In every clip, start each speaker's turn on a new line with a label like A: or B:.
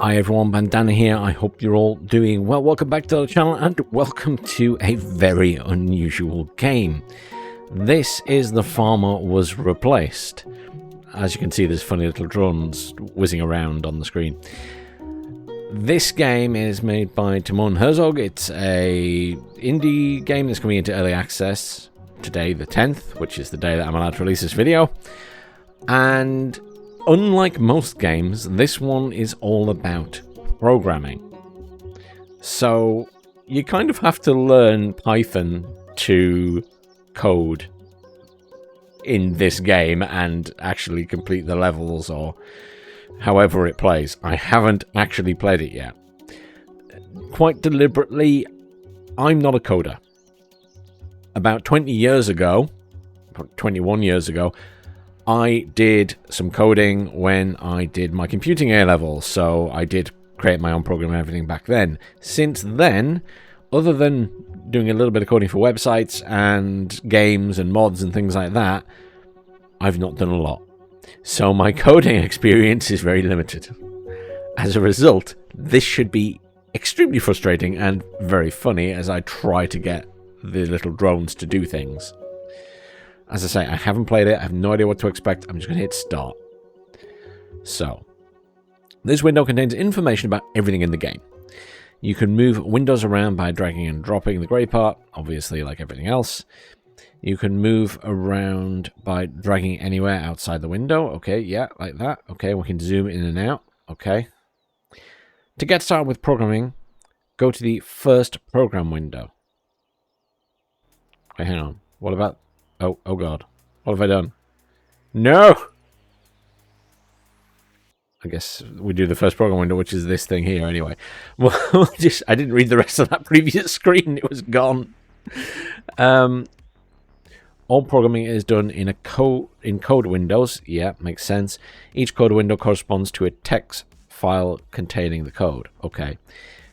A: Hi everyone, Bandana here. I hope you're all doing well. Welcome back to the channel and welcome to a very unusual game. This is The Farmer Was Replaced. As you can see, there's funny little drones whizzing around on the screen. This game is made by Timon Herzog. It's a indie game that's coming into early access today, the 10th, which is the day that I'm allowed to release this video. And unlike most games, this one is all about programming. So you kind of have to learn Python to code in this game and actually complete the levels or however it plays. I haven't actually played it yet. Quite deliberately, I'm not a coder. About 20 years ago, 21 years ago, I did some coding when I did my computing A-level, so I did create my own program and everything back then. Since then, other than doing a little bit of coding for websites and games and mods and things like that, I've not done a lot. So my coding experience is very limited. As a result, this should be extremely frustrating and very funny as I try to get the little drones to do things. As I say, I haven't played it. I have no idea what to expect. I'm just going to hit start. So, this window contains information about everything in the game. You can move windows around by dragging and dropping the grey part, obviously like everything else. You can move around by dragging anywhere outside the window. Okay, yeah, like that. Okay, we can zoom in and out. Okay. To get started with programming, go to the first program window. Wait, hang on. What about... Oh god. What have I done? No! I guess we do the first program window, which is this thing here anyway. Well, I didn't read the rest of that previous screen. It was gone. All programming is done in code windows. Yeah, makes sense. Each code window corresponds to a text file containing the code. Okay.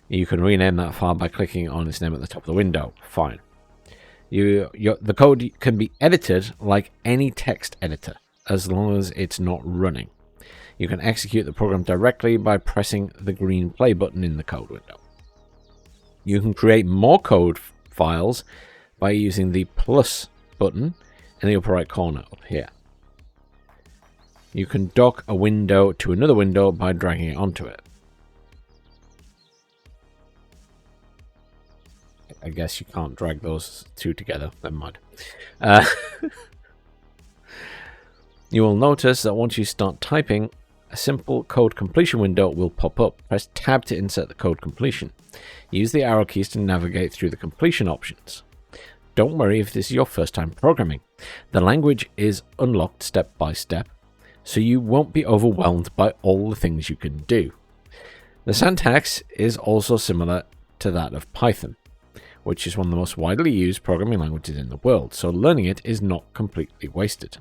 A: You can rename that file by clicking on its name at the top of the window. Fine. The code can be edited like any text editor, as long as it's not running. You can execute the program directly by pressing the green play button in the code window. You can create more code files by using the plus button in the upper right corner up here. You can dock a window to another window by dragging it onto it. I guess you can't drag those two together. Never mind. You will notice that once you start typing, a simple code completion window will pop up. Press Tab to insert the code completion. Use the arrow keys to navigate through the completion options. Don't worry if this is your first time programming. The language is unlocked step by step, so you won't be overwhelmed by all the things you can do. The syntax is also similar to that of Python, which is one of the most widely used programming languages in the world, so learning it is not completely wasted.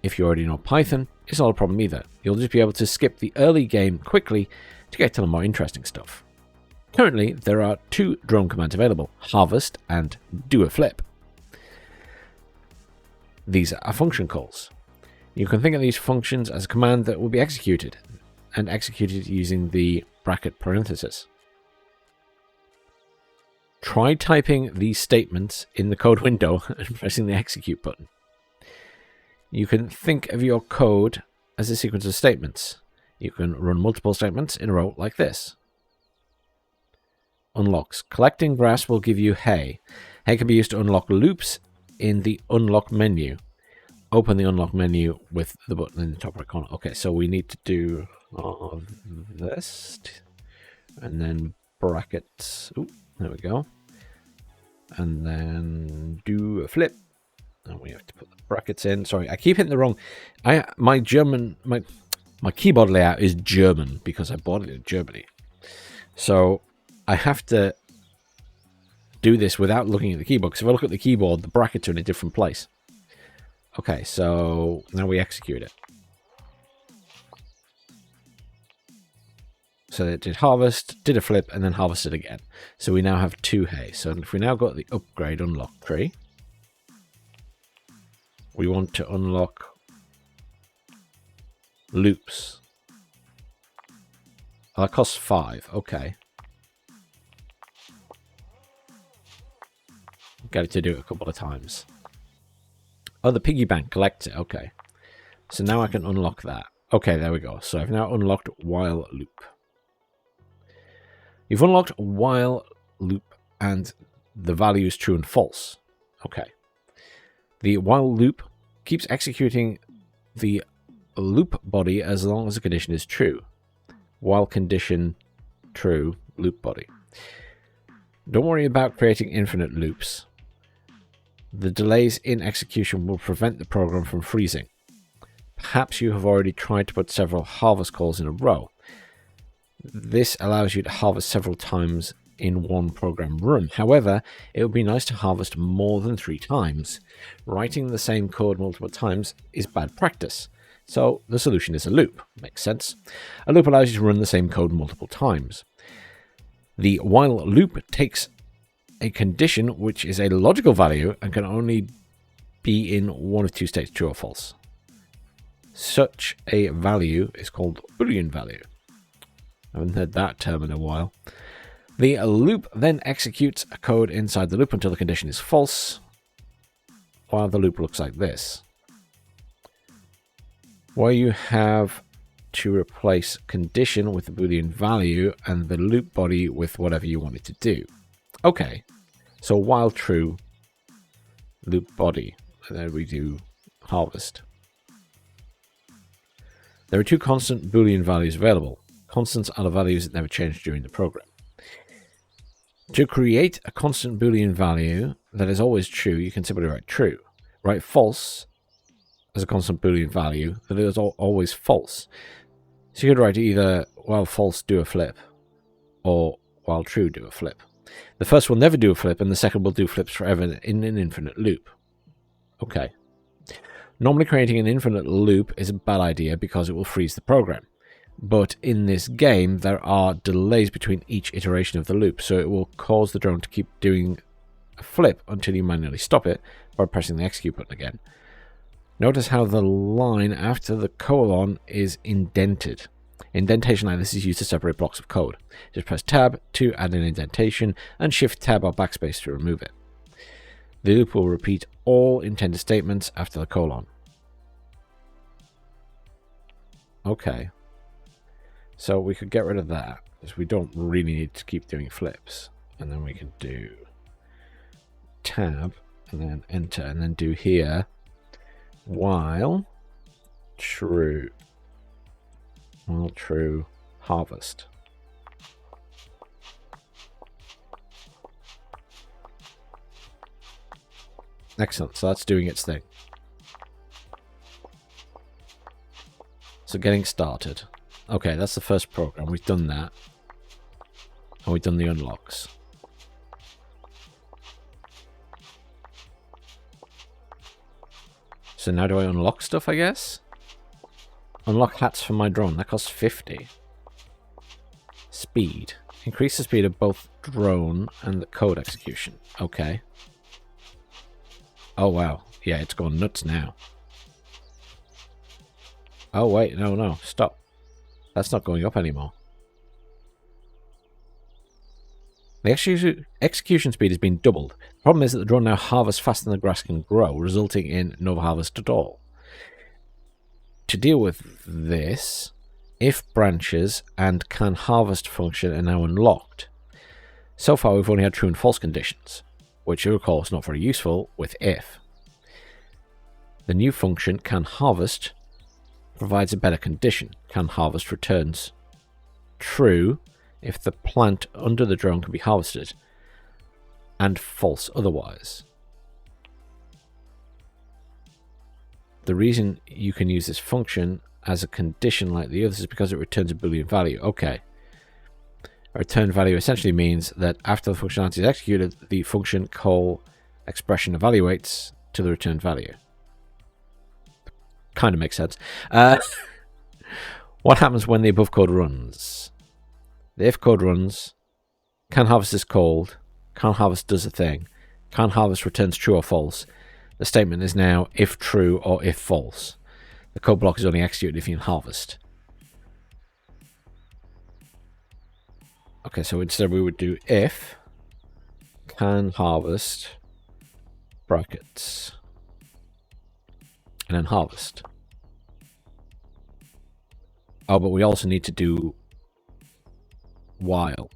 A: If you already know Python, it's not a problem either. You'll just be able to skip the early game quickly to get to the more interesting stuff. Currently, there are two drone commands available, harvest and do a flip. These are function calls. You can think of these functions as a command that will be executed, and executed using the bracket parenthesis. Try typing these statements in the code window and pressing the execute button. You can think of your code as a sequence of statements. You can run multiple statements in a row like this. Unlocks. Collecting grass will give you hay. Hay can be used to unlock loops in the unlock menu. Open the unlock menu with the button in the top right corner. Okay, so we need to do this. And then brackets. Ooh. There we go. And then do a flip. And we have to put the brackets in. Sorry, I keep hitting the wrong. My keyboard layout is German because I bought it in Germany. So I have to do this without looking at the keyboard. Because if I look at the keyboard, the brackets are in a different place. Okay, so now we execute it. So it did harvest, did a flip, and then harvested again. So we now have 2 hay. So if we now got the upgrade unlock tree, we want to unlock loops. Oh, that costs 5. Okay. Got it to do it a couple of times. Oh, the piggy bank collects it. Okay. So now I can unlock that. Okay, there we go. So I've now unlocked while loop. You've unlocked while loop and the value is true and false. Okay. The while loop keeps executing the loop body as long as the condition is true. While condition true, loop body. Don't worry about creating infinite loops. The delays in execution will prevent the program from freezing. Perhaps you have already tried to put several harvest calls in a row. This allows you to harvest several times in one program run. However, it would be nice to harvest more than 3 times. Writing the same code multiple times is bad practice. So the solution is a loop. Makes sense. A loop allows you to run the same code multiple times. The while loop takes a condition which is a logical value and can only be in one of 2 states, true or false. Such a value is called Boolean value. I haven't heard that term in a while. The loop then executes a code inside the loop until the condition is false, while the loop looks like this. Where you have to replace condition with the Boolean value and the loop body with whatever you want it to do. Okay, so while true, loop body, and then we do harvest. There are 2 constant Boolean values available. Constants are the values that never change during the program. To create a constant Boolean value that is always true, you can simply write true. Write false as a constant Boolean value that is always false. So you could write either while false do a flip or while true do a flip. The first will never do a flip and the second will do flips forever in an infinite loop. Okay. Normally creating an infinite loop is a bad idea because it will freeze the program. But in this game, there are delays between each iteration of the loop, so it will cause the drone to keep doing a flip until you manually stop it by pressing the execute button again. Notice how the line after the colon is indented. Indentation like this is used to separate blocks of code. Just press tab to add an indentation and shift tab or backspace to remove it. The loop will repeat all intended statements after the colon. Okay. So we could get rid of that, because we don't really need to keep doing flips. And then we can do tab, and then enter, and then do here, while true, harvest. Excellent, so that's doing its thing. So getting started. Okay, that's the first program. We've done that. And we've done the unlocks. So now do I unlock stuff, I guess? Unlock hats for my drone. That costs 50. Speed. Increase the speed of both drone and the code execution. Okay. Oh, wow. Yeah, it's going nuts now. Oh, wait. No. Stop. That's not going up anymore. The execution speed has been doubled. The problem is that the drone now harvests faster than the grass can grow, resulting in no harvest at all. To deal with this, if branches and can harvest function are now unlocked. So far we've only had true and false conditions, which you recall is not very useful with if. The new function can harvest provides a better condition. Can harvest returns true if the plant under the drone can be harvested, and false otherwise. The reason you can use this function as a condition like the others is because it returns a Boolean value. Okay. A return value essentially means that after the functionality is executed, the function call expression evaluates to the returned value. Kind of makes sense. What happens when the above code runs? The if code runs, can harvest is called, can harvest does a thing, can harvest returns true or false. The statement is now if true or if false. The code block is only executed if you can harvest. Okay, so instead we would do if can harvest brackets and then harvest. Oh, but we also need to do while.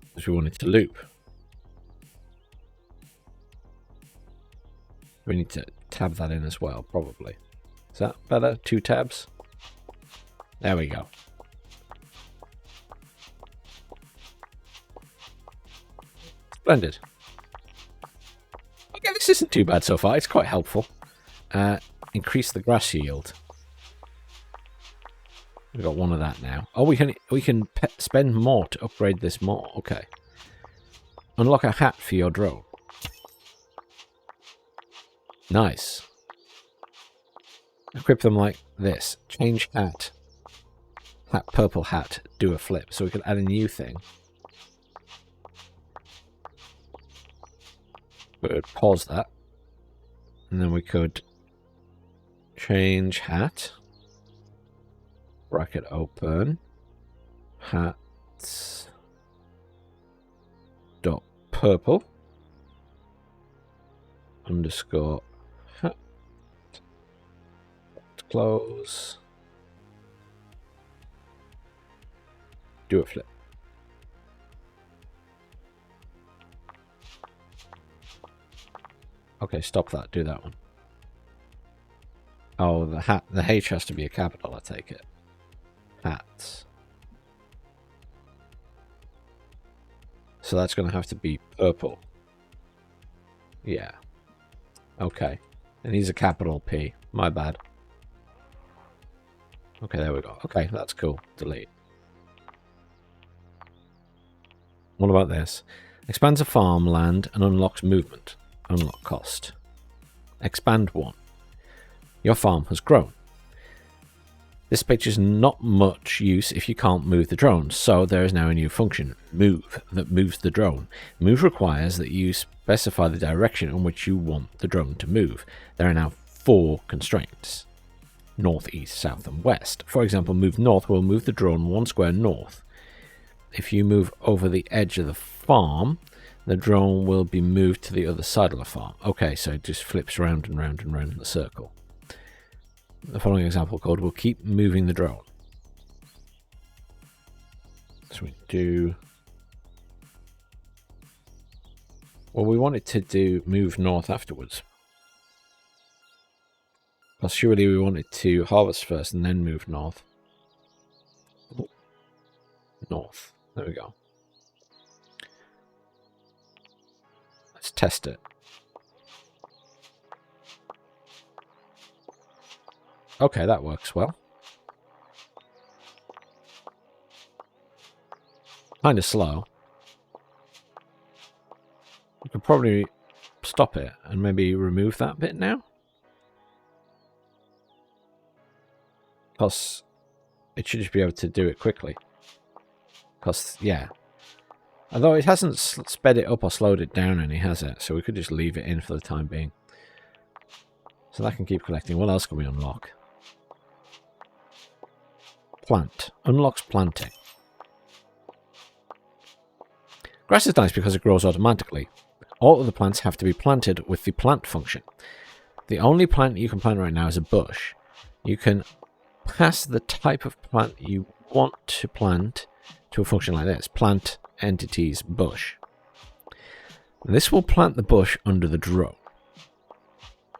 A: Because we want it to loop. We need to tab that in as well, probably. Is that better? 2 tabs? There we go. Splendid. Okay, this isn't too bad so far. It's quite helpful. Increase the grass yield. We've got one of that now. Oh, we can spend more to upgrade this more. Okay. Unlock a hat for your drone. Nice. Equip them like this. Change hat. Hat, purple hat. Do a flip. So we can add a new thing. We would pause that. And then we could change hat. Bracket open. Hats. Dot purple. Underscore hat. Close. Do a flip. Okay, stop that. Do that one. Oh, the H has to be a capital, I take it. Hats. So that's going to have to be purple. Yeah. Okay. And he's a capital P. My bad. Okay, there we go. Okay, that's cool. Delete. What about this? Expands a farmland and unlocks movement. Unlock cost. Expand 1. Your farm has grown. This picture is not much use if you can't move the drone, so there is now a new function, move, that moves the drone. Move requires that you specify the direction in which you want the drone to move. There are now 4 constraints. North, east, south and west. For example, move north will move the drone 1 square north. If you move over the edge of the farm, the drone will be moved to the other side of the farm. Okay, so it just flips round and round and round in the circle. The following example code will keep moving the drone. So we do... Well, we want it to do move north afterwards. Well, surely we want it to harvest first and then move north. North. There we go. Let's test it. Okay, that works well. Kind of slow. We could probably stop it and maybe remove that bit now. Because it should just be able to do it quickly. Because, yeah. Although it hasn't sped it up or slowed it down any, has it? So we could just leave it in for the time being. So that can keep collecting. What else can we unlock? Plant. Unlocks planting. Grass is nice because it grows automatically. All of the plants have to be planted with the plant function. The only plant you can plant right now is a bush. You can pass the type of plant you want to plant to a function like this. Plant entities bush. This will plant the bush under the drone.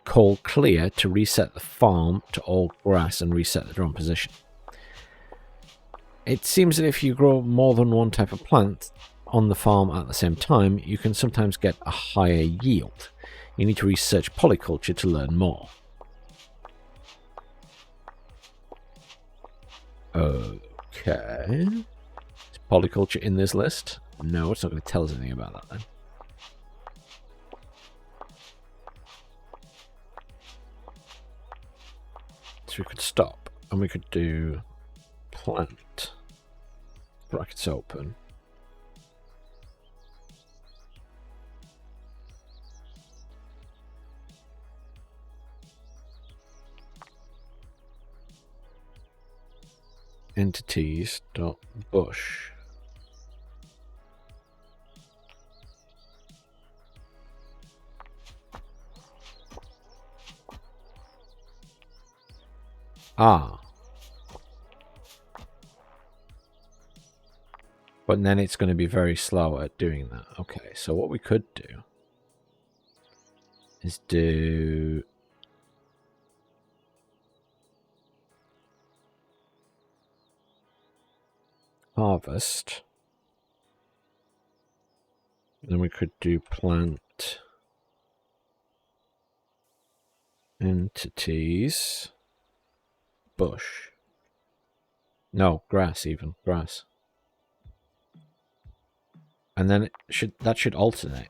A: Call clear to reset the farm to all grass and reset the drone position. It seems that if you grow more than one type of plant on the farm at the same time, you can sometimes get a higher yield. You need to research polyculture to learn more. Okay. Is polyculture in this list? No, it's not going to tell us anything about that then. So we could stop and we could do plant, brackets open. entities dot bush. Ah. But then it's going to be very slow at doing that. Okay, so what we could do is do harvest. And then we could do plant entities bush. No, grass even. Grass. And then that should alternate.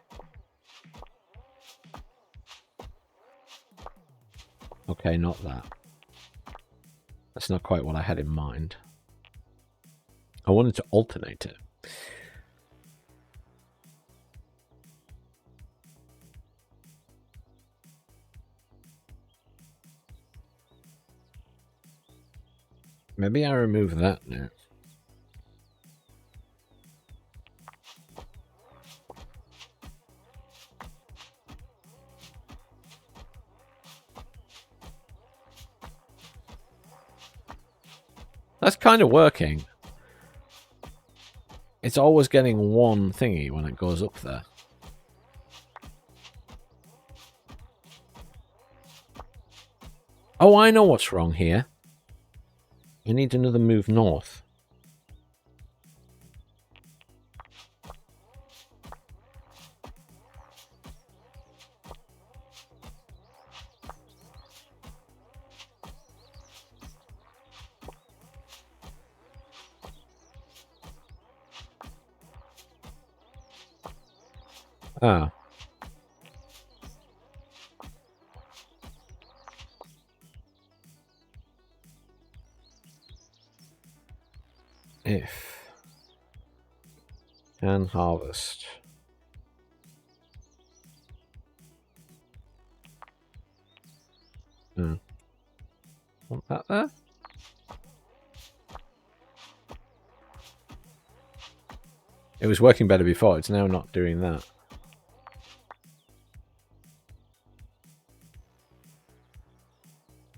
A: Okay, not that. That's not quite what I had in mind. I wanted to alternate it. Maybe I remove that now. That's kind of working. It's always getting one thingy when it goes up there. Oh, I know what's wrong here. I need another move north. Ah. If can harvest. Want that there? It was working better before, it's now not doing that.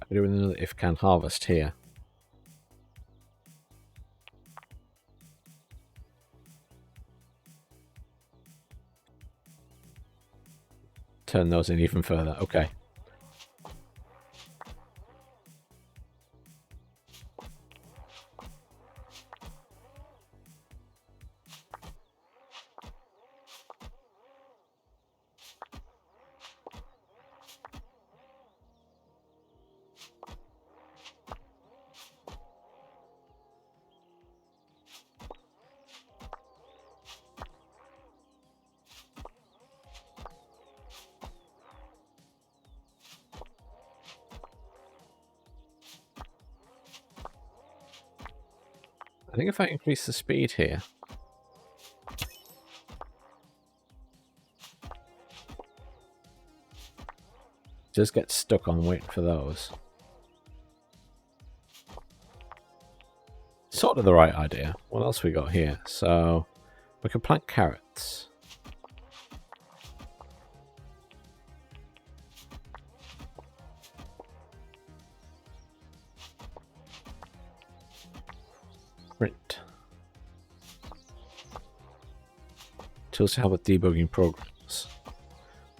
A: I'm doing another if can harvest here. Turn those in even further. Okay. I think if I increase the speed here, just get stuck on waiting for those. Sort of the right idea. What else we got here? So we can plant carrots. Print. Tools to help with debugging programs.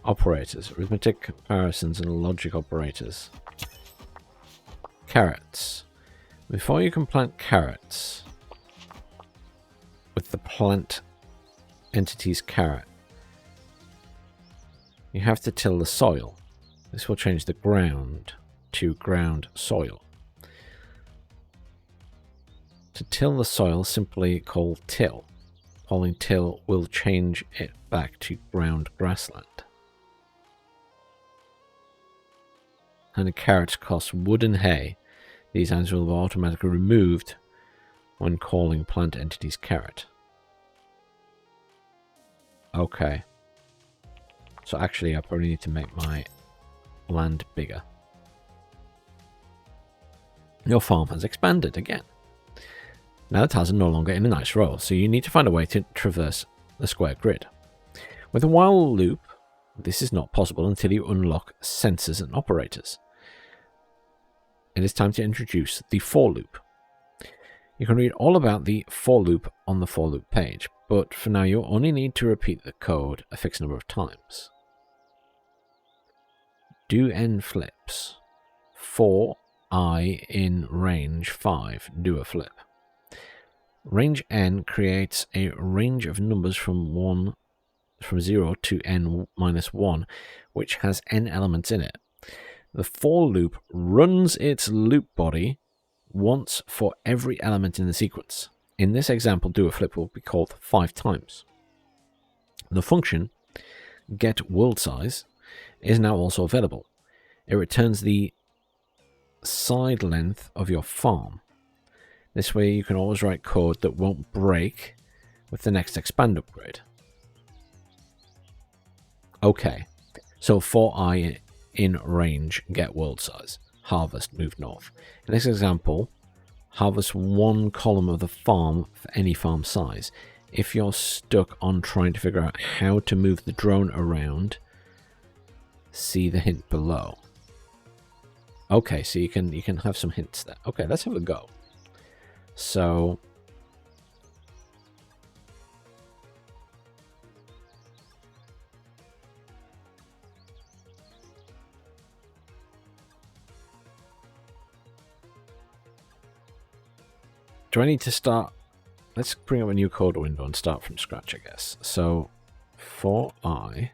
A: Operators, arithmetic comparisons and logic operators. Carrots. Before you can plant carrots with the plant entity's carrot, you have to till the soil. This will change the ground to ground soil. To till the soil, simply call till. Calling till will change it back to ground grassland. And the carrots cost wood and hay. These items will be automatically removed when calling plant entity's carrot. Okay. So actually I probably need to make my land bigger. Your farm has expanded again. Now the tiles are no longer in a nice row, so you need to find a way to traverse the square grid. With a while loop, this is not possible until you unlock sensors and operators. It is time to introduce the for loop. You can read all about the for loop on the for loop page, but for now you only need to repeat the code a fixed number of times. Do n flips. For I in range 5, do a flip. Range n creates a range of numbers from 0 to n minus 1, which has n elements in it. The for loop runs its loop body once for every element in the sequence. In this example, do a flip will be called 5 times. The function get world size is now also available. It returns the side length of your farm. This way you can always write code that won't break with the next expand upgrade. Okay, so for I in range get world size, harvest move north. In this example, harvest 1 column of the farm for any farm size. If you're stuck on trying to figure out how to move the drone around, see the hint below. Okay, so you can have some hints there. Okay, let's have a go. So do I need to start? Let's bring up a new code window and start from scratch, I guess. So for I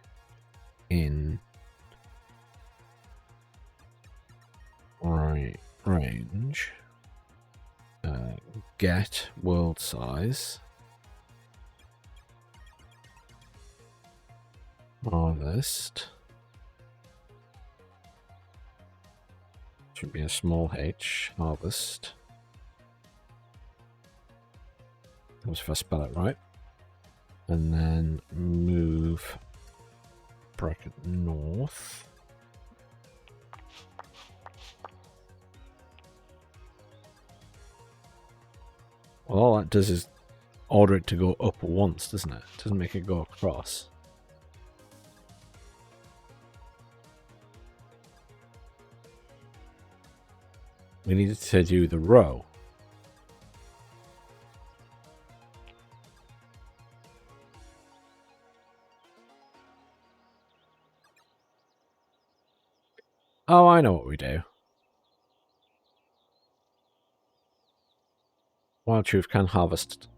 A: in range get world size harvest should be a small h harvest. If I spell it right, and then move bracket north. Well, all that does is order it to go up once, doesn't it? It doesn't make it go across. We needed to do the row. Oh, I know what we do. Wild Truth can harvest.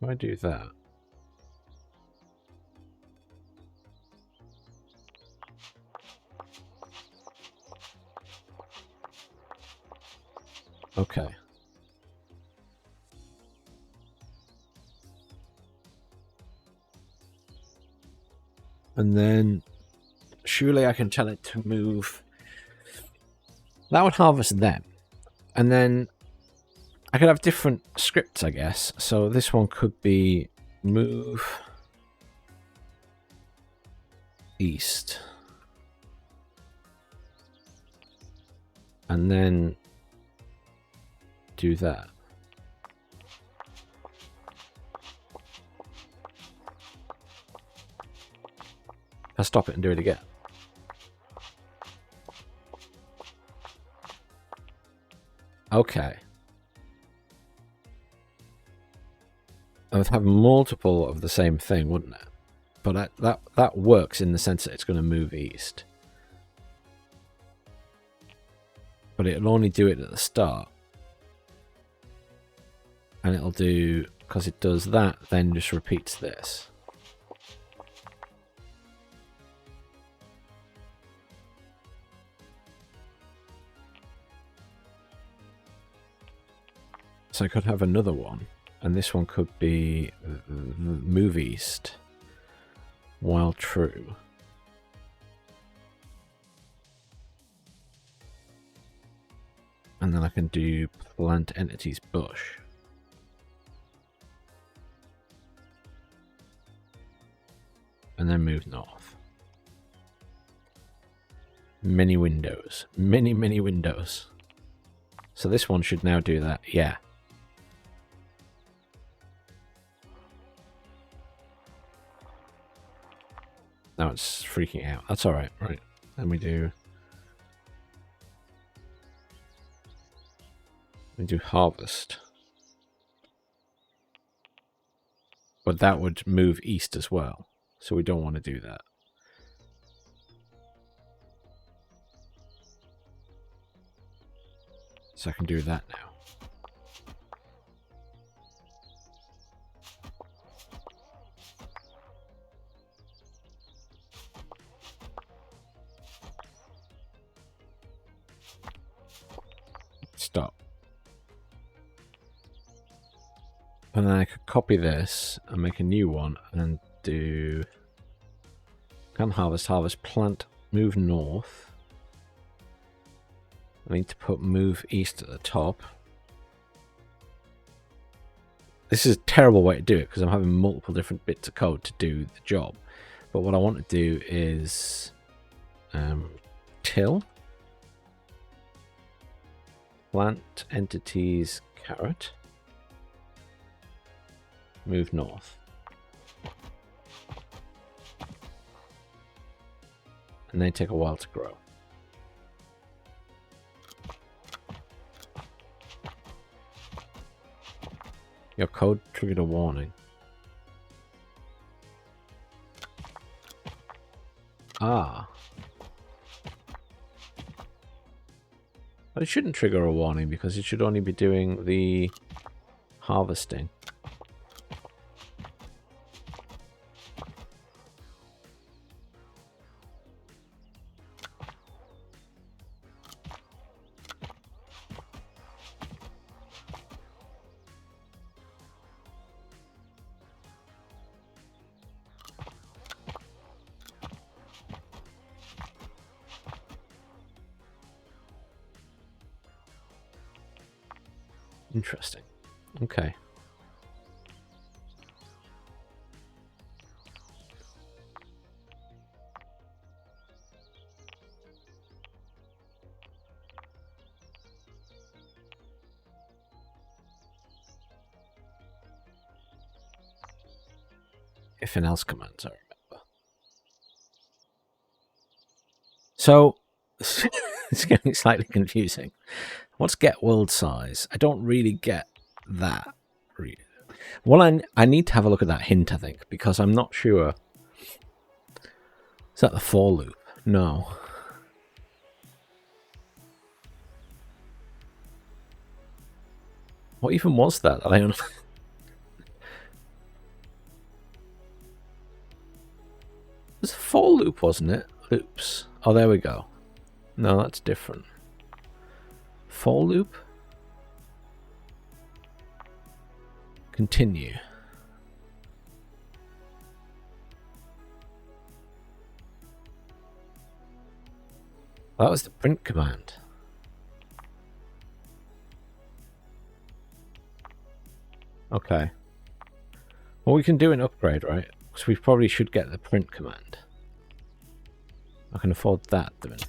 A: Why do that? Okay. And then surely I can tell it to move. That would harvest them. And then I could have different scripts, I guess. So this one could be move east. And then do that. I'll stop it and do it again. Okay. I would have multiple of the same thing, wouldn't it? But that works in the sense that it's going to move east. But it'll only do it at the start. And it'll do, because it does that, then just repeats this. So I could have another one, and this one could be move east while true. And then I can do plant entities bush. And then move north. Many windows. Many windows. So this one should now do that. Yeah. Now it's freaking out. That's alright. Right. Then we do harvest. But that would move east as well. So we don't want to do that. So I can do that now. Stop. And then I could copy this and make a new one and do can harvest, plant, move north. I need to put move east at the top. This is a terrible way to do it because I'm having multiple different bits of code to do the job. But what I want to do is till plant entities carrot move north. And they take a while to grow. Your code triggered a warning. Ah. But it shouldn't trigger a warning because it should only be doing the harvesting. Interesting. Okay. If and else commands, I remember. So, it's getting slightly confusing. What's get world size? I don't really get that. Well, I need to have a look at that hint, I think, because I'm not sure. Is that the for loop? No. What even was that? I don't know. It was a for loop, wasn't it? Loops. Oh, there we go. No, that's different. For loop. Continue. That was the print command. Okay. Well, we can do an upgrade, right? Because we probably should get the print command. I can afford that, don't I?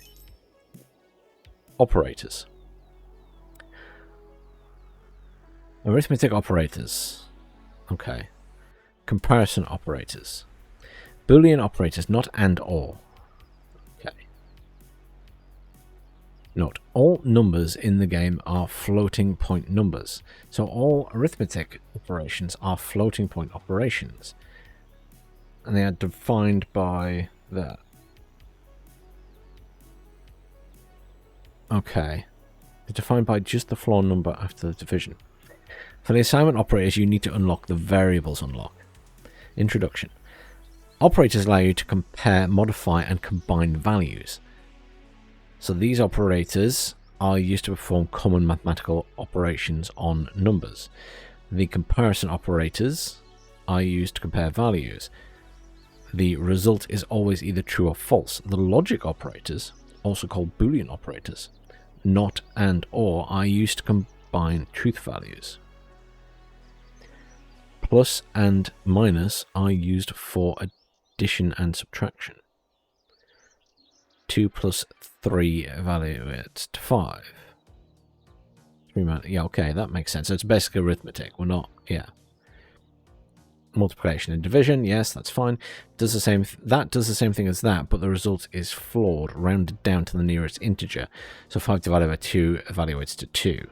A: Operators. Arithmetic operators. Okay. Comparison operators. Boolean operators, not and or. Okay. Note, all numbers in the game are floating point numbers. So all arithmetic operations are floating point operations. And they are defined by that. Okay. They're defined by just the floor number after the division. For the assignment operators, you need to unlock the variables unlock. Introduction. Operators allow you to compare, modify, and combine values. So these operators are used to perform common mathematical operations on numbers. The comparison operators are used to compare values. The result is always either true or false. The logic operators, also called Boolean operators, not and or, are used to combine truth values. Plus and minus are used for addition and subtraction. 2 plus 3 evaluates to 5. Yeah, okay, that makes sense. So it's basically arithmetic. We're not, yeah. Multiplication and division, yes, that's fine. Does the same. That does the same thing as that, but the result is flawed, rounded down to the nearest integer. So 5 divided by 2 evaluates to 2.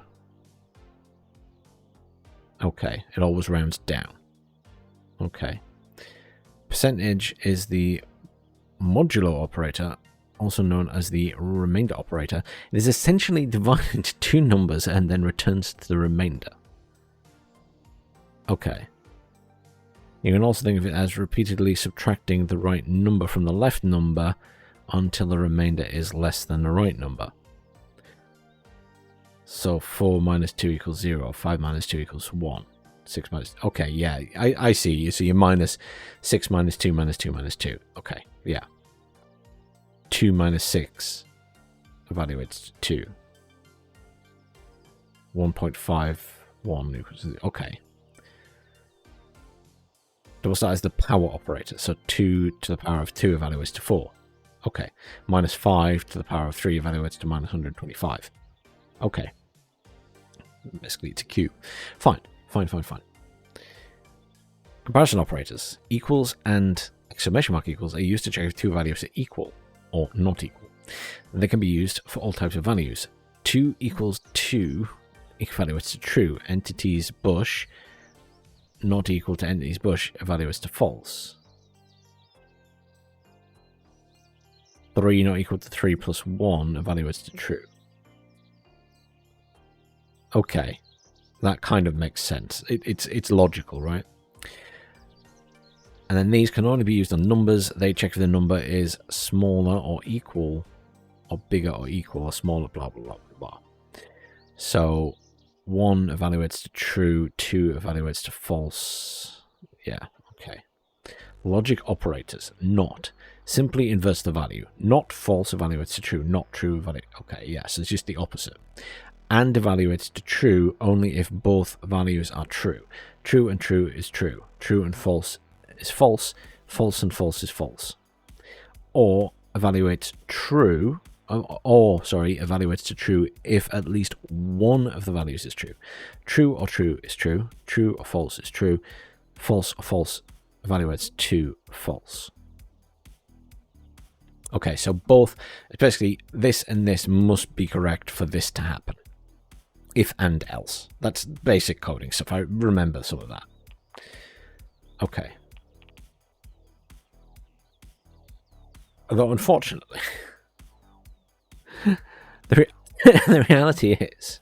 A: Okay, it always rounds down. Okay. Percentage is the modulo operator, also known as the remainder operator. It is essentially divided into two numbers and then returns to the remainder. Okay. You can also think of it as repeatedly subtracting the right number from the left number until the remainder is less than the right number. So 4 minus 2 equals 0, 5 minus 2 equals 1, 6 minus... Okay, yeah, I see. So you're minus 6 minus 2 minus 2 minus 2. Okay, yeah. 2 minus 6 evaluates to 2. 1.51 equals... Okay. Double that as the power operator. So 2 to the power of 2 evaluates to 4. Okay. Minus 5 to the power of 3 evaluates to minus 125. Okay. Basically, it's a cube. Fine. Fine. Comparison operators. Equals and exclamation mark equals are used to check if two values are equal or not equal. They can be used for all types of values. 2 equals 2 evaluates to true. Entities bush not equal to entities bush evaluates to false. 3 not equal to 3 plus 1 evaluates to true. Okay, that kind of makes sense. It's logical, right? And then these can only be used on numbers. They check if the number is smaller or equal, or bigger or equal, or smaller, blah, blah, blah, blah. So 1 evaluates to true, 2 evaluates to false. Yeah, okay. Logic operators, not. Simply inverts the value. Not false evaluates to true, not true evaluates. Okay, yes, yeah, so it's just the opposite. And evaluates to true only if both values are true. True and true is true. True and false is false. False and false is false. Or evaluates true, evaluates to true if at least one of the values is true. True or true is true. True or false is true. False or false evaluates to false. Okay, so both, basically this and this must be correct for this to happen. If and else. That's basic coding stuff. I remember some of that. Okay. Although, unfortunately, the reality is,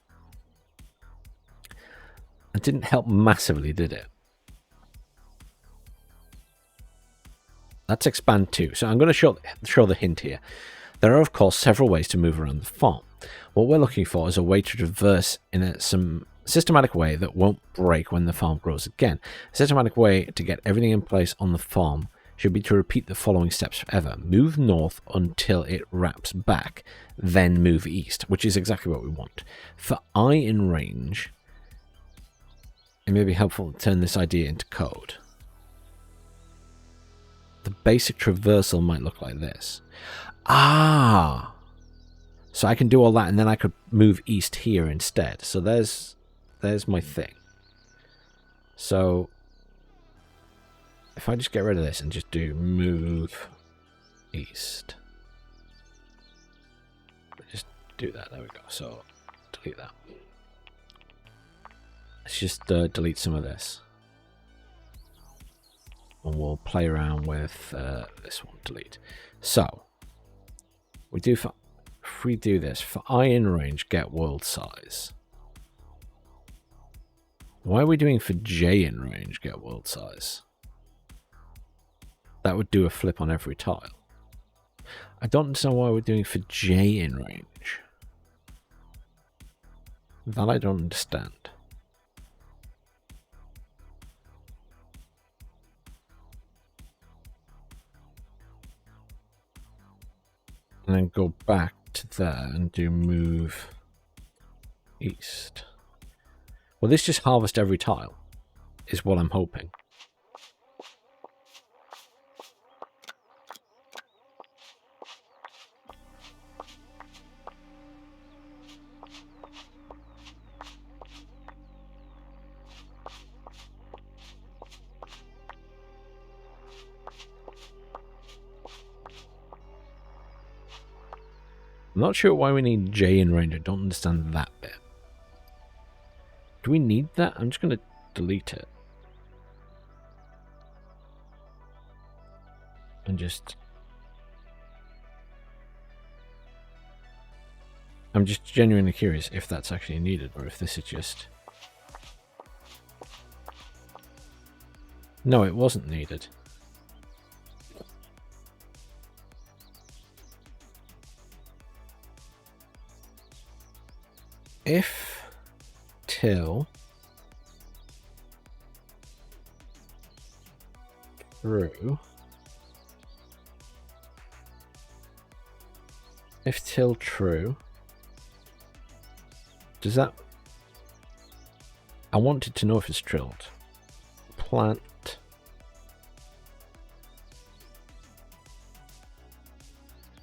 A: it didn't help massively, did it? Let's expand too. So I'm going to show the hint here. There are, of course, several ways to move around the farm. What we're looking for is a way to traverse in some systematic way that won't break when the farm grows again. A systematic way to get everything in place on the farm should be to repeat the following steps forever. Move north until it wraps back, then move east, which is exactly what we want. For I in range, it may be helpful to turn this idea into code. The basic traversal might look like this. Ah! So I can do all that, and then I could move east here instead. So there's my thing. So if I just get rid of this and just do move east. Just do that. There we go. So delete that. Let's just delete some of this. And we'll play around with this one. Delete. So if we do this, for I in range, get world size. Why are we doing for J in range, get world size? That would do a flip on every tile. I don't understand why we're doing for J in range. That I don't understand. And then go back to there and do move east. Well, this just harvest every tile, is what I'm hoping. I'm not sure why we need J in range. I don't understand that bit. Do we need that? I'm just going to delete it. And just... I'm just genuinely curious if that's actually needed, or if this is just... No, it wasn't needed. If till true, if till true, does that... I wanted to know if it's trilled. Plant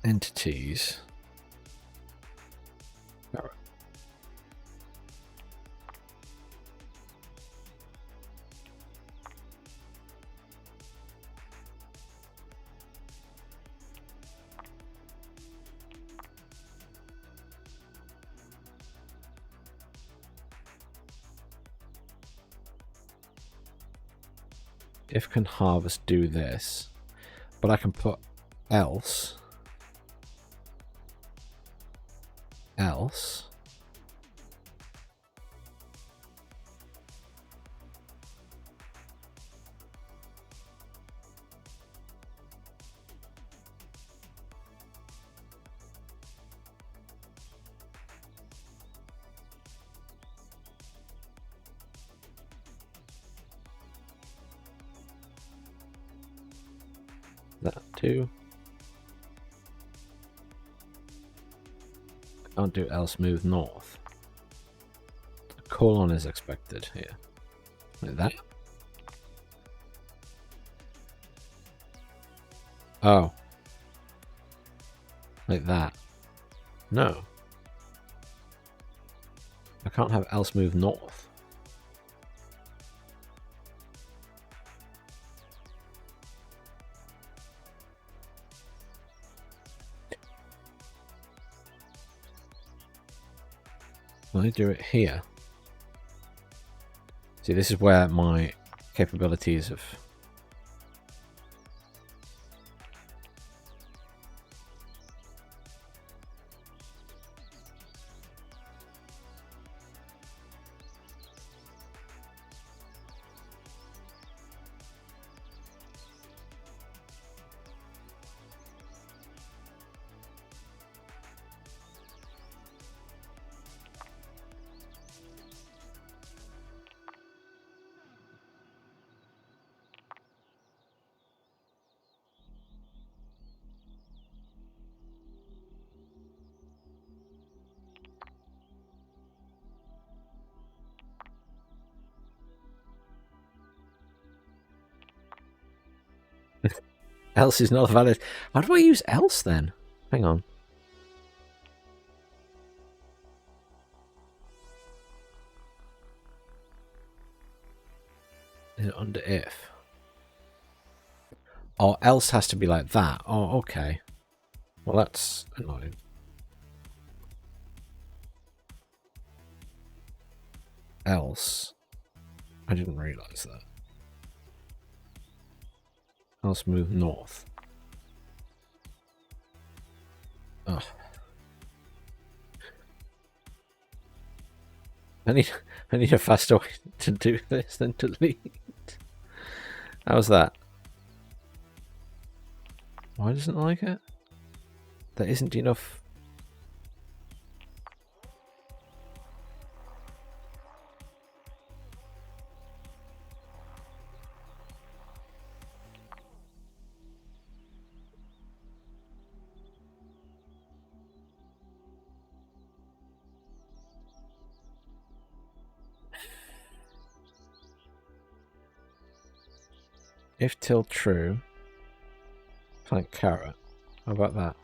A: entities. All right. If can harvest do this, but I can put else. That too. Can't do else move north. A colon is expected here. Like that. Oh. Like that. No. I can't have else move north. Let me do it here. See, this is where my capabilities of... Else is not valid. How do I use else then? Hang on. Is it under if? Oh, else has to be like that. Oh, okay. Well, that's annoying. Else. I didn't realize that. Else move north. Oh. I need a faster way to do this than to delete. How's that? Why doesn't it like it? There isn't enough. If till true, plant carrot. How about that?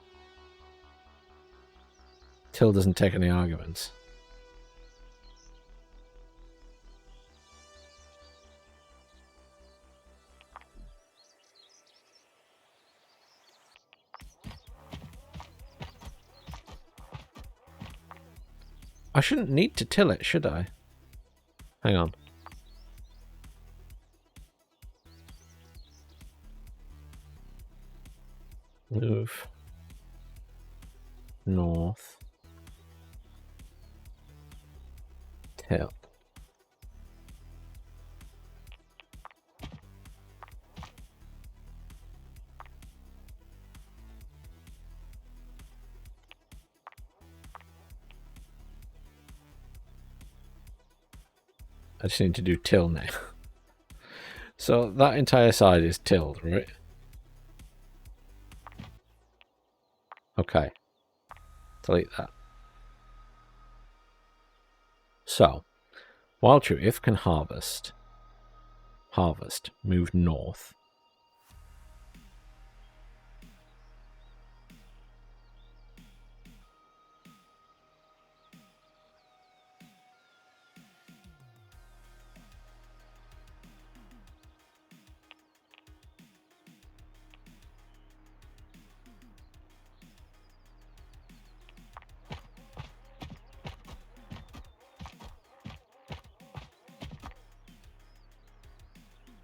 A: Till doesn't take any arguments. I shouldn't need to till it, should I? Hang on. Move north. Till. I just need to do till now. So that entire side is tilled, right? Okay. Delete that. So, while true, if can harvest, move north.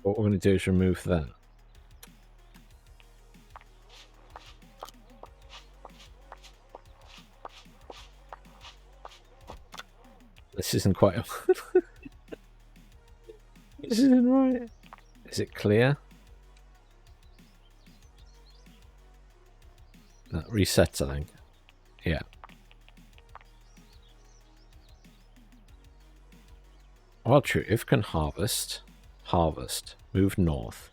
A: What we're going to do is remove that. This isn't quite... This isn't right. Is it clear? That resets, I think. Yeah. While true, if can harvest, move north.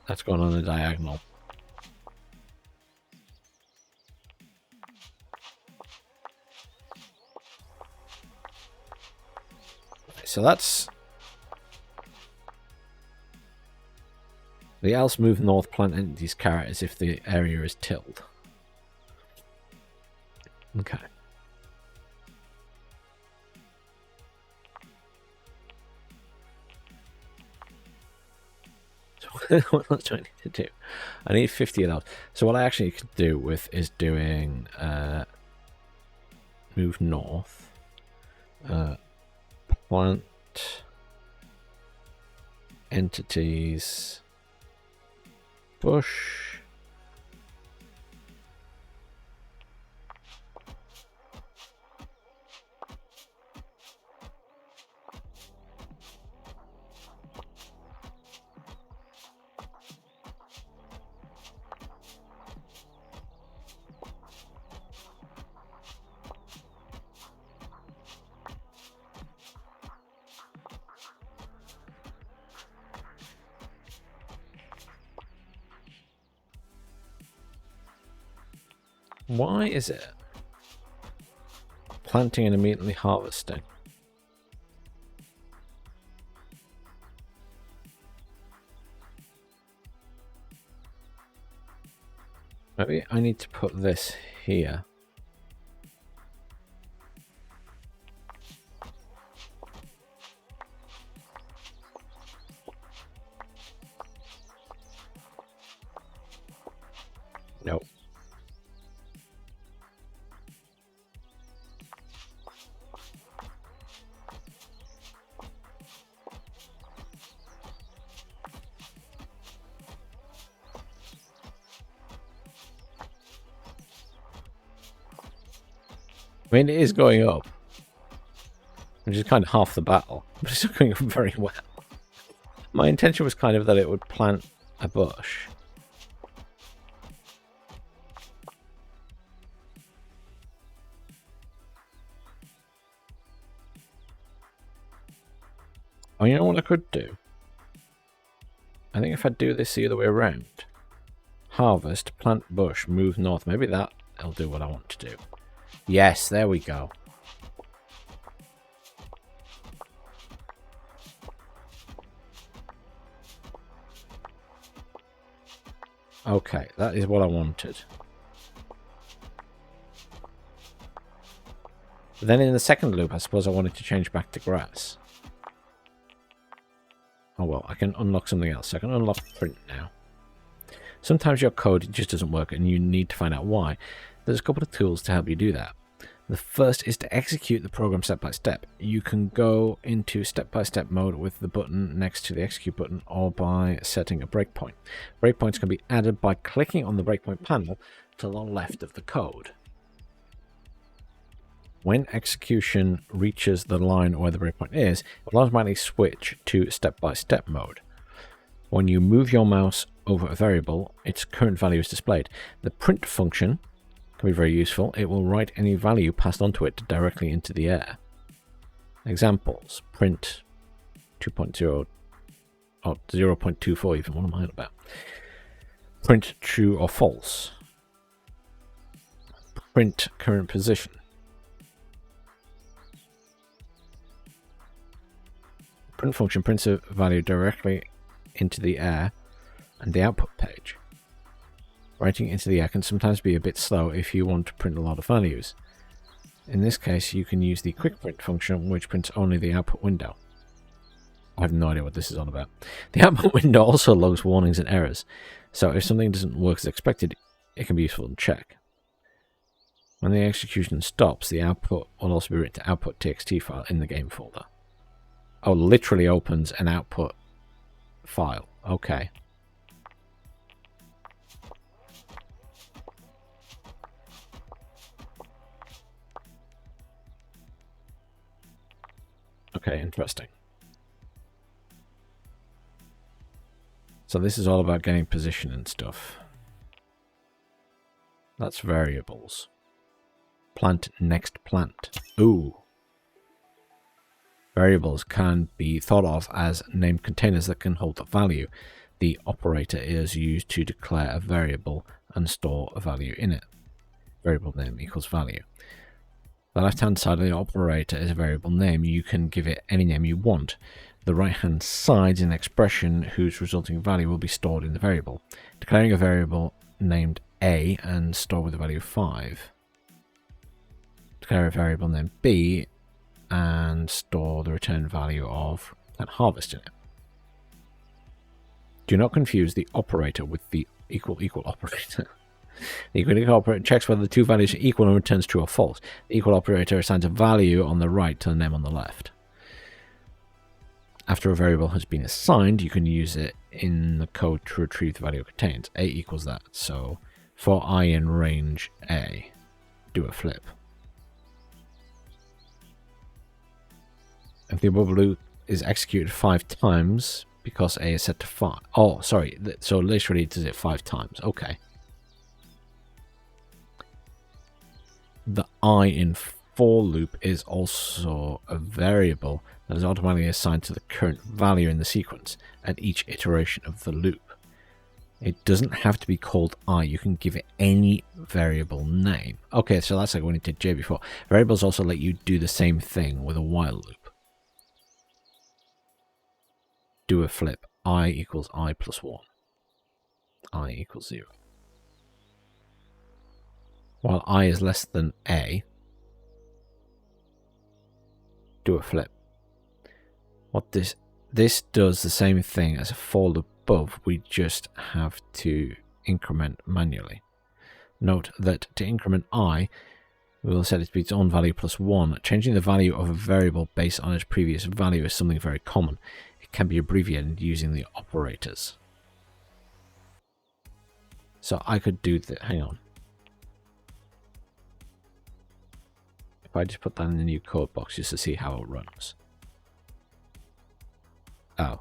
A: That's going on a diagonal. So that's... The else move north, plant entities carrot as if the area is tilled. Okay. So what else do I need to do? I need 50 of those. So what I actually could do with is doing move north, plant entities, bush. Why is it planting and immediately harvesting? Maybe I need to put this here. Nope. I mean, it is going up, which is kind of half the battle, but it's not going up very well. My intention was kind of that it would plant a bush. Oh, you know what I could do? I think if I do this the other way around, harvest, plant bush, move north, maybe that'll do what I want to do. Yes, there we go. Okay, that is what I wanted. Then in the second loop, I suppose I wanted to change back to grass. Oh well, I can unlock something else. I can unlock print now. Sometimes your code just doesn't work and you need to find out why. There's a couple of tools to help you do that. The first is to execute the program step by step. You can go into step-by-step mode with the button next to the execute button or by setting a breakpoint. Breakpoints can be added by clicking on the breakpoint panel to the left of the code. When execution reaches the line where the breakpoint is, it will automatically switch to step-by-step mode. When you move your mouse over a variable, its current value is displayed. The print function can be very useful. It will write any value passed onto it directly into the air. Examples: print 2.0 or 0.24 even. What am I on about? Print true or false. Print current position. Print function prints a value directly into the air and the output page. Writing into the air can sometimes be a bit slow if you want to print a lot of values. In this case, you can use the quick print function, which prints only the output window. I have no idea what this is all about. The output window also logs warnings and errors, so if something doesn't work as expected, it can be useful to check. When the execution stops, the output will also be written to output.txt file in the game folder. Oh, literally opens an output file. Okay. Okay, interesting. So this is all about getting position and stuff. That's variables. Plant next plant. Ooh. Variables can be thought of as named containers that can hold a value. The operator is used to declare a variable and store a value in it. Variable name equals value. The left-hand side of the operator is a variable name. You can give it any name you want. The right-hand side is an expression whose resulting value will be stored in the variable. Declaring a variable named A and store with the value 5. Declare a variable named B and store the return value of and harvest in it. Do not confuse the operator with the equal operator. The equal operator checks whether the two values are equal and returns true or false. The equal operator assigns a value on the right to the name on the left. After a variable has been assigned, you can use it in the code to retrieve the value it contains. A equals that. So for I in range A, do a flip. If the above loop is executed 5 times, because A is set to 5. Oh, sorry. So literally it does it 5 times. Okay. The I in for loop is also a variable that is automatically assigned to the current value in the sequence at each iteration of the loop. It doesn't have to be called I. You can give it any variable name. Okay, so that's like when it did J before. Variables also let you do the same thing with a while loop. Do a flip. I equals I plus 1. I equals 0. While I is less than A, do a flip. What this does the same thing as a for loop above, we just have to increment manually. Note that to increment I, we will set it to be its own value plus 1. Changing the value of a variable based on its previous value is something very common. It can be abbreviated using the operators. So I could do that. Hang on. If I just put that in the new code box just to see how it runs. Oh,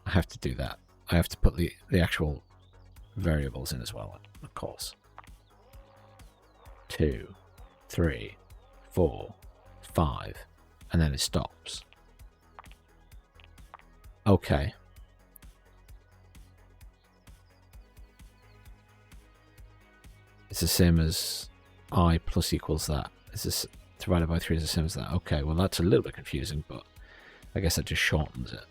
A: I have to do that. I have to put the actual variables in as well, of course. 2, 3, 4, 5, and then it stops. Okay. It's the same as I plus equals that. It's this divided by 3 is the same as that. Okay, well that's a little bit confusing, but I guess that just shortens it.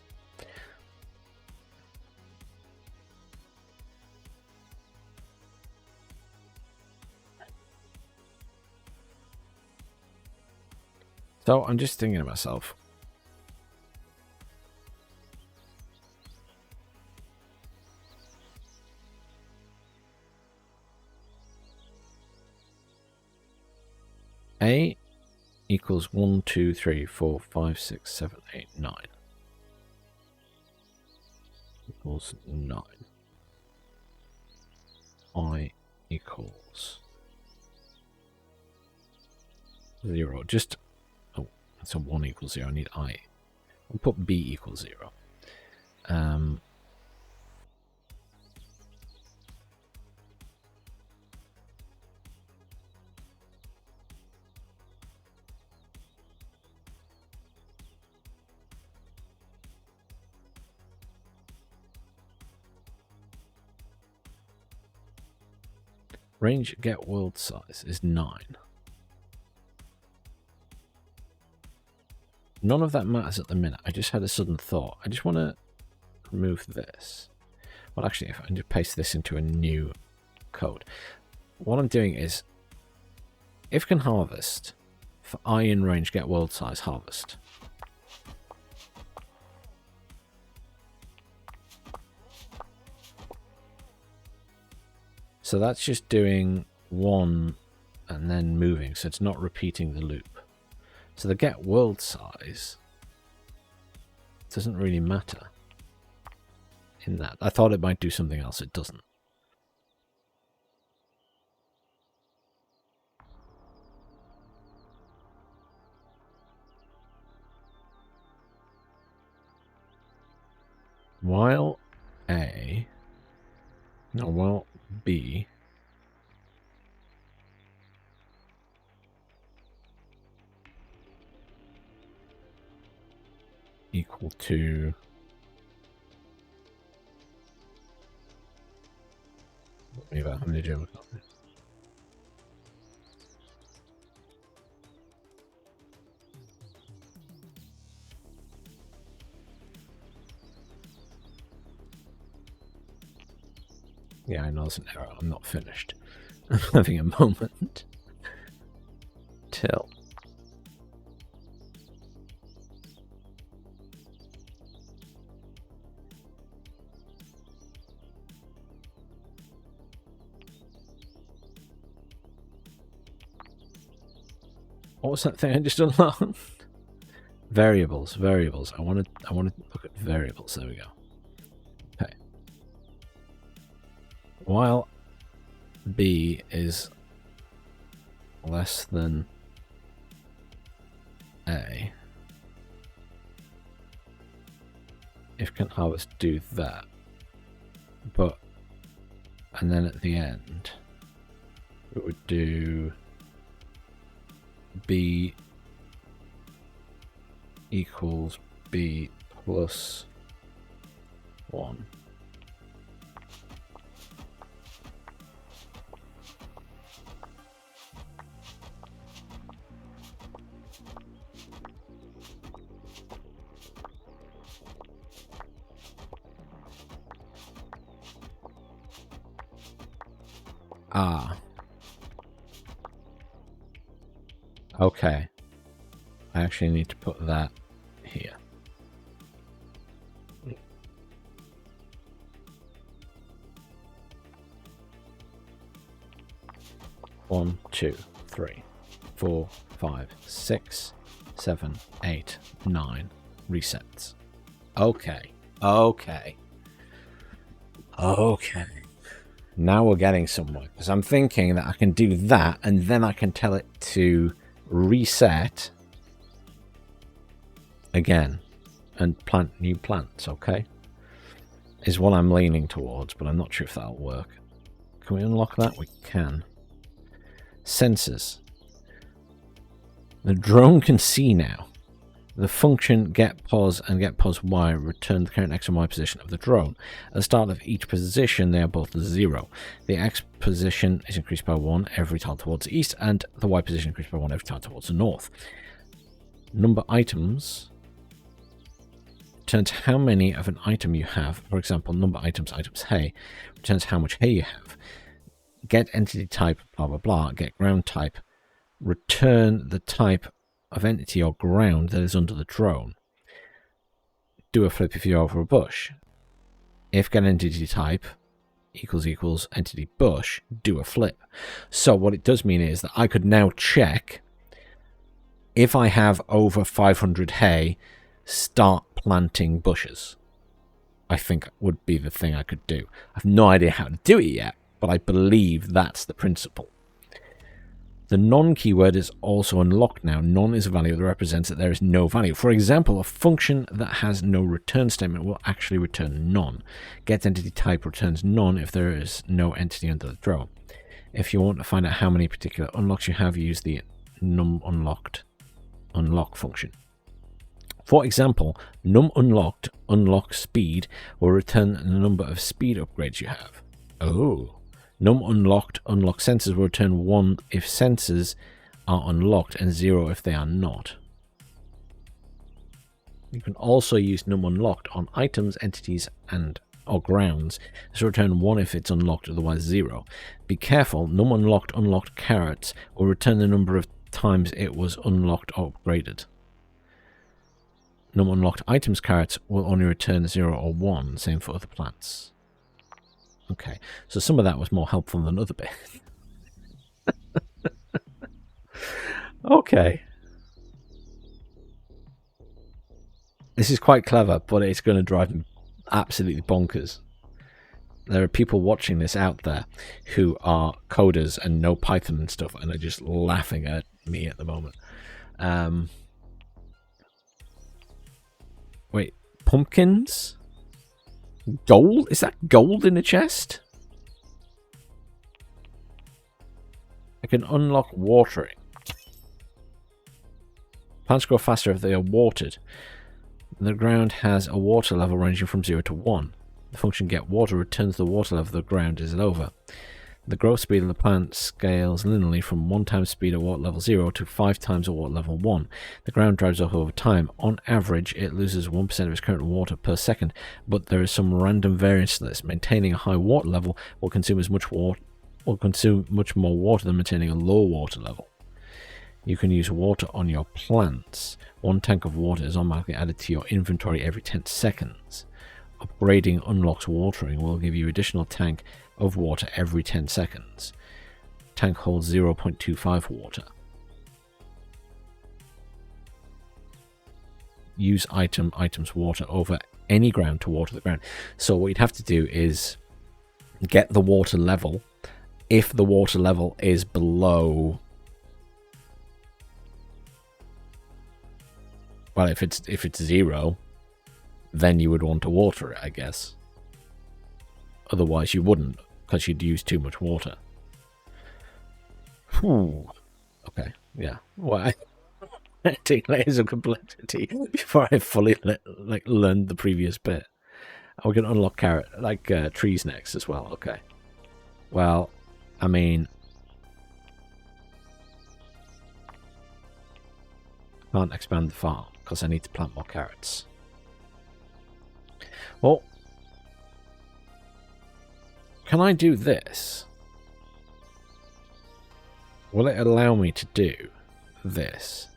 A: So I'm just thinking to myself, A equals 1, 2, 3, 4, 5, 6, 7, 8, 9. Equals 9. I equals 0. Just, oh, that's a 1 equals 0. I need I. I'll put B equals 0. Range get world size is 9. None of that matters at the minute. I just had a sudden thought. I just want to remove this. Well, actually, if I can just paste this into a new code. What I'm doing is, if can harvest, for I in range get world size harvest. So that's just doing 1 and then moving, so it's not repeating the loop. So the get world size doesn't really matter in that. I thought it might do something else, it doesn't. While B equal to how many German copies? Yeah, I know it's an error. I'm not finished. I'm having a moment. Till. What was that thing I just unlocked? Variables. I want to look at variables. There we go. Okay. While B is less than A, if can harvest do that, but and then at the end it would do B equals B plus 1. Ah. Okay. I actually need to put that here. 1, 2, 3, 4, 5, 6, 7, 8, 9 resets. Okay. Now we're getting somewhere, because I'm thinking that I can do that and then I can tell it to reset again and plant new plants. Okay, is what I'm leaning towards, but I'm not sure if that'll work. Can we unlock that? We can. Sensors. The drone can see now. The function get pos and get pos y return the current x and y position of the drone. At the start of each position, they are both 0. The x position is increased by 1 every tile towards the east, and the y position increased by 1 every tile towards the north. Number items returns how many of an item you have. For example, number items hay returns how much hay you have. Get entity type, blah blah blah. Get ground type, return the type of entity or ground that is under the drone. Do a flip if you're over a bush. If get entity type equals entity bush, do a flip. So what it does mean is that I could now check if I have over 500 hay, start planting bushes. I think would be the thing I could do. I have no idea how to do it yet, but I believe that's the principle. The non keyword is also unlocked now. Non is a value that represents that there is no value. For example, a function that has no return statement will actually return none. Get entity type returns none if there is no entity under the throw. If you want to find out how many particular unlocks you have, use the num unlock function. For example, num unlocked unlock speed will return the number of speed upgrades you have. Oh. Num unlocked unlock sensors will return 1 if sensors are unlocked and 0 if they are not. You can also use num unlocked on items, entities, or grounds. This will return 1 if it's unlocked, otherwise 0. Be careful, num unlocked carrots will return the number of times it was unlocked or upgraded. Num unlocked items carrots will only return 0 or 1, same for other plants. Okay, so some of that was more helpful than other bits. Okay. This is quite clever, but it's going to drive me absolutely bonkers. There are people watching this out there who are coders and know Python and stuff, and are just laughing at me at the moment. Wait, pumpkins? Gold? Is that gold in a chest? I can unlock watering. Plants grow faster if they are watered. The ground has a water level ranging from 0 to 1. The function get water returns the water level the ground is over. The growth speed of the plant scales linearly from 1 times speed at water level 0 to 5 times at water level 1. The ground dries off over time. On average, it loses 1% of its current water per second, but there is some random variance to this. Maintaining a high water level will consume much more water than maintaining a low water level. You can use water on your plants. 1 tank of water is automatically added to your inventory every 10 seconds. Upgrading unlocks watering will give you additional tank of water every 10 seconds. Tank holds 0.25 water. Use items water over any ground to water the ground. So what you'd have to do is get the water level. If the water level is below, well, if it's 0, then you would want to water it, I guess. Otherwise you wouldn't, because you'd use too much water. Whew. Okay, yeah. Well, I take layers of complexity before I fully learned the previous bit. We're going to unlock trees next as well. Okay. Well, I mean, can't expand the farm because I need to plant more carrots. Well, can I do this? Will it allow me to do this?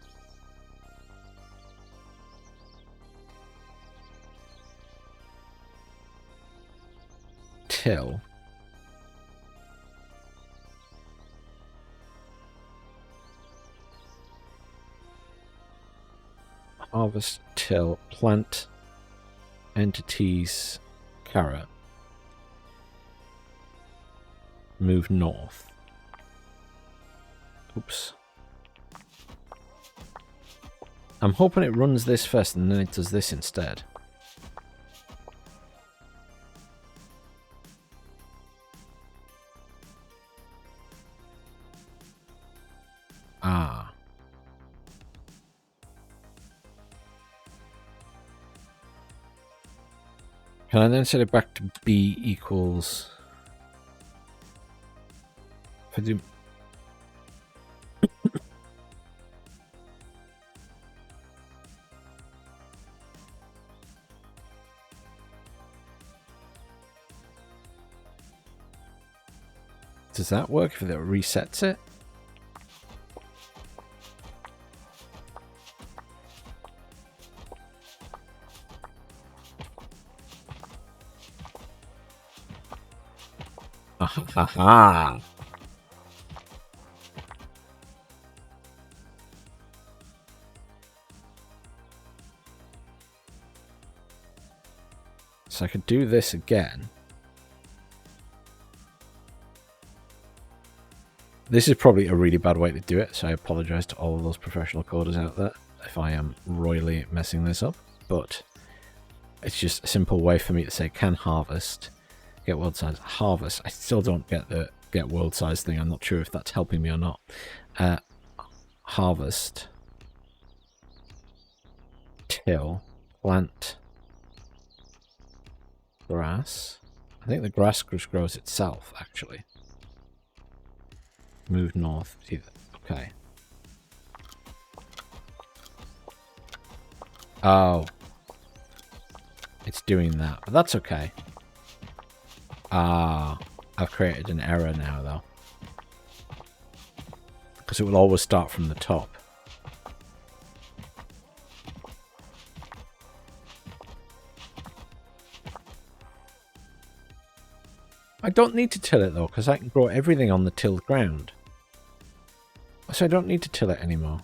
A: Till harvest, till, plant, entities, carrot, move north. Oops. I'm hoping it runs this first and then it does this instead. Ah. Can I then set it back to B equals... If I do... Does that work if it resets it? Ha. So I could do this again. This is probably a really bad way to do it, so I apologize to all of those professional coders out there if I am royally messing this up, but it's just a simple way for me to say can harvest, get world size, harvest. I still don't get the get world size thing. I'm not sure if that's helping me or not. Harvest, till, plant, grass. I think the grass just grows itself, actually. Move north. Okay. Oh. It's doing that, but that's okay. Ah, I've created an error now, though. Because it will always start from the top. I don't need to till it, though, because I can grow everything on the tilled ground. So I don't need to till it anymore.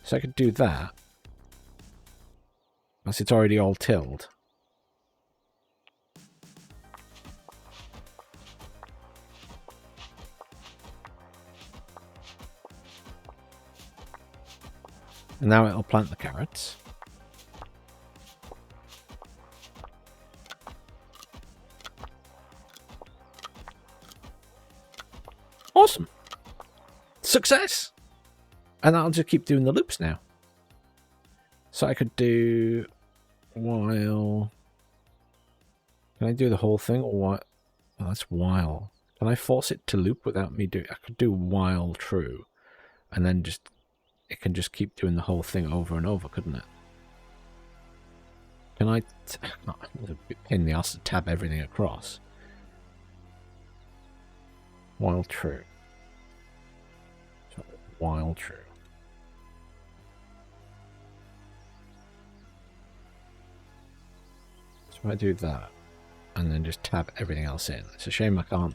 A: So I could do that. Unless it's already all tilled. And now it'll plant the carrots. Awesome. Success! And I'll just keep doing the loops now. So I could do while... Can I do the whole thing or what? Oh, that's while. Can I force it to loop without me doing... I could do while true. And then just... It can just keep doing the whole thing over and over, couldn't it? Can I... It's a bit pain in the ass to tab everything across. While true. While true. So I do that, and then just tab everything else in. It's a shame I can't...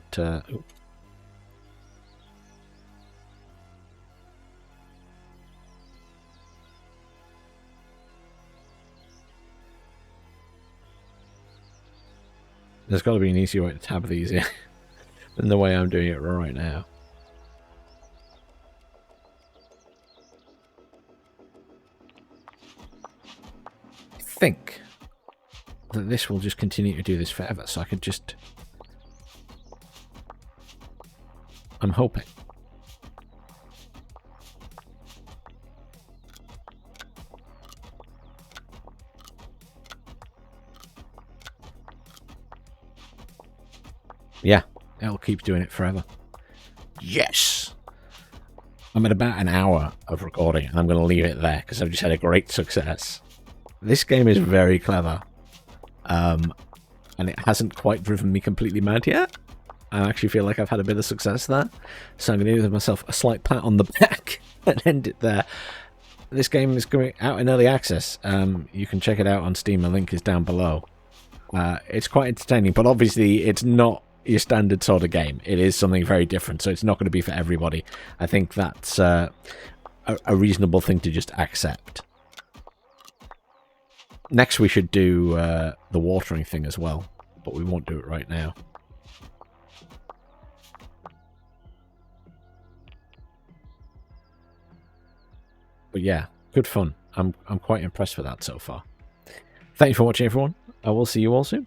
A: There's got to be an easier way to tab these in than the way I'm doing it right now. I think that this will just continue to do this forever, so I could just... I'm hoping. Yeah, it'll keep doing it forever. Yes! I'm at about an hour of recording, and I'm going to leave it there, because I've just had a great success. This game is very clever, and it hasn't quite driven me completely mad yet. I actually feel like I've had a bit of success there, so I'm going to give myself a slight pat on the back and end it there. This game is going out in early access. You can check it out on Steam, a link is down below. It's quite entertaining, but obviously it's not your standard sort of game. It is something very different, so it's not going to be for everybody. I think that's a reasonable thing to just accept. Next we should do the watering thing as well, but we won't do it right now. But yeah, good fun. I'm quite impressed with that so far. Thank you for watching, everyone. I will see you all soon.